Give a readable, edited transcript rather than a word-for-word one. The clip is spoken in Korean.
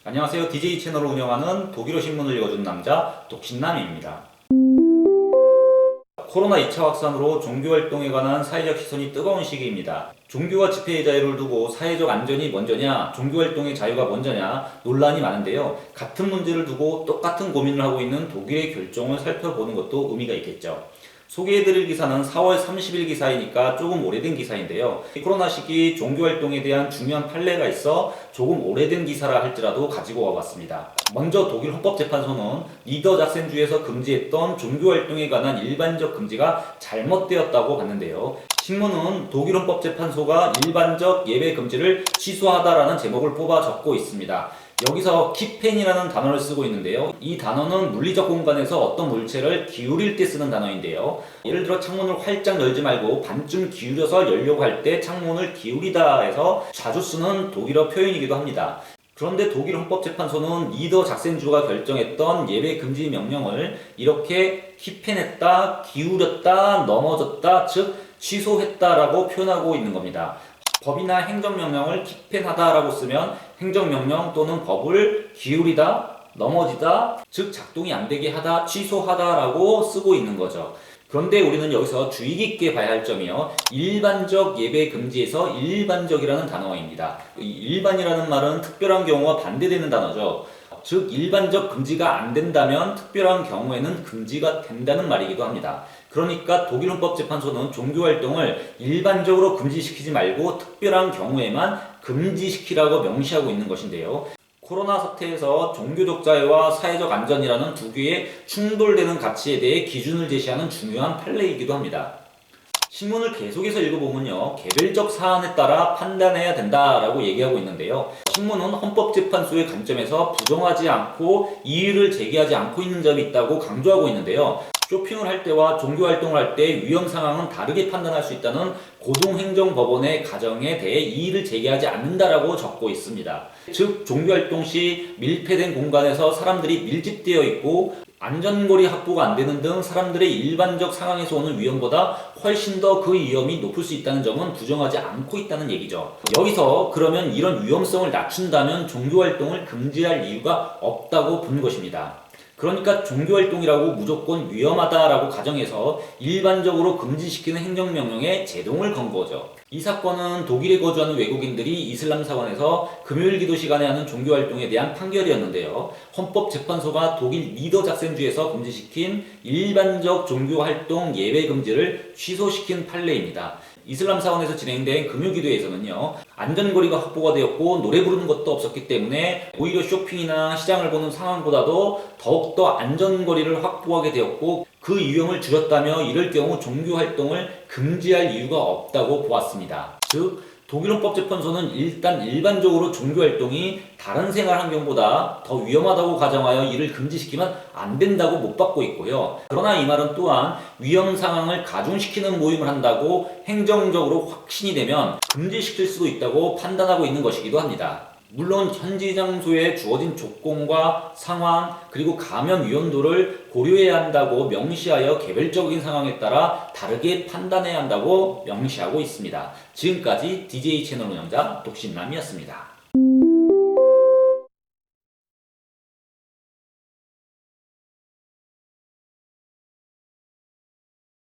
안녕하세요. DJ 채널을 운영하는 독일어 신문을 읽어준 남자 독신남입니다. 코로나 2차 확산으로 종교활동에 관한 사회적 시선이 뜨거운 시기입니다. 종교와 집회의 자유를 두고 사회적 안전이 먼저냐, 종교활동의 자유가 먼저냐 논란이 많은데요. 같은 문제를 두고 똑같은 고민을 하고 있는 독일의 결정을 살펴보는 것도 의미가 있겠죠. 소개해드릴 기사는 4월 30일 기사이니까 조금 오래된 기사인데요. 코로나 시기 종교활동에 대한 중요한 판례가 있어 조금 오래된 기사라 할지라도 가지고 와봤습니다. 먼저 독일 헌법재판소는 니더작센주에서 금지했던 종교활동에 관한 일반적 금지가 잘못되었다고 봤는데요. 신문은 독일 헌법재판소가 일반적 예배 금지를 취소하다라는 제목을 뽑아 적고 있습니다. 여기서 키펜이라는 단어를 쓰고 있는데요. 이 단어는 물리적 공간에서 어떤 물체를 기울일 때 쓰는 단어인데요. 예를 들어 창문을 활짝 열지 말고 반쯤 기울여서 열려고 할 때 창문을 기울이다 해서 자주 쓰는 독일어 표현이기도 합니다. 그런데 독일 헌법재판소는 니더작센주가 결정했던 예배 금지 명령을 이렇게 키펜했다, 기울였다, 넘어졌다, 즉 취소했다라고 표현하고 있는 겁니다. 법이나 행정명령을 키펜하다라고 쓰면 행정명령 또는 법을 기울이다, 넘어지다, 즉 작동이 안 되게 하다, 취소하다라고 쓰고 있는 거죠. 그런데 우리는 여기서 주의 깊게 봐야 할 점이요. 일반적 예배 금지에서 일반적이라는 단어입니다. 일반이라는 말은 특별한 경우와 반대되는 단어죠. 즉 일반적 금지가 안 된다면 특별한 경우에는 금지가 된다는 말이기도 합니다. 그러니까 독일 헌법재판소는 종교활동을 일반적으로 금지시키지 말고 특별한 경우에만 금지시키라고 명시하고 있는 것인데요. 코로나 사태에서 종교적 자유와 사회적 안전이라는 두 개의 충돌되는 가치에 대해 기준을 제시하는 중요한 판례이기도 합니다. 신문을 계속해서 읽어보면요. 개별적 사안에 따라 판단해야 된다라고 얘기하고 있는데요. 신문은 헌법재판소의 관점에서 부정하지 않고 이의를 제기하지 않고 있는 점이 있다고 강조하고 있는데요. 쇼핑을 할 때와 종교활동을 할 때 위험 상황은 다르게 판단할 수 있다는 고등행정법원의 가정에 대해 이의를 제기하지 않는다라고 적고 있습니다. 즉 종교활동 시 밀폐된 공간에서 사람들이 밀집되어 있고 안전거리 확보가 안 되는 등 사람들의 일반적 상황에서 오는 위험보다 훨씬 더 그 위험이 높을 수 있다는 점은 부정하지 않고 있다는 얘기죠. 여기서 그러면 이런 위험성을 낮춘다면 종교활동을 금지할 이유가 없다고 본 것입니다. 그러니까 종교활동이라고 무조건 위험하다라고 가정해서 일반적으로 금지시키는 행정명령에 제동을 건 거죠. 이 사건은 독일에 거주하는 외국인들이 이슬람 사원에서 금요일 기도 시간에 하는 종교활동에 대한 판결이었는데요. 헌법재판소가 독일 니더작센주에서 금지시킨 일반적 종교활동 예배 금지를 취소시킨 판례입니다. 이슬람 사원에서 진행된 금요기도에서는요. 안전거리가 확보가 되었고 노래 부르는 것도 없었기 때문에 오히려 쇼핑이나 시장을 보는 상황보다도 더욱더 안전거리를 확보하게 되었고 그 위험을 줄였다며 이럴 경우 종교활동을 금지할 이유가 없다고 보았습니다. 즉 독일 헌법재판소는 일단 일반적으로 종교활동이 다른 생활 환경보다 더 위험하다고 가정하여 이를 금지시키면 안 된다고 못 받고 있고요. 그러나 이 말은 또한 위험 상황을 가중시키는 모임을 한다고 행정적으로 확신이 되면 금지시킬 수도 있다고 판단하고 있는 것이기도 합니다. 물론 현지 장소에 주어진 조건과 상황 그리고 감염 위험도를 고려해야 한다고 명시하여 개별적인 상황에 따라 다르게 판단해야 한다고 명시하고 있습니다. 지금까지 DJ 채널 운영자 독신남이었습니다.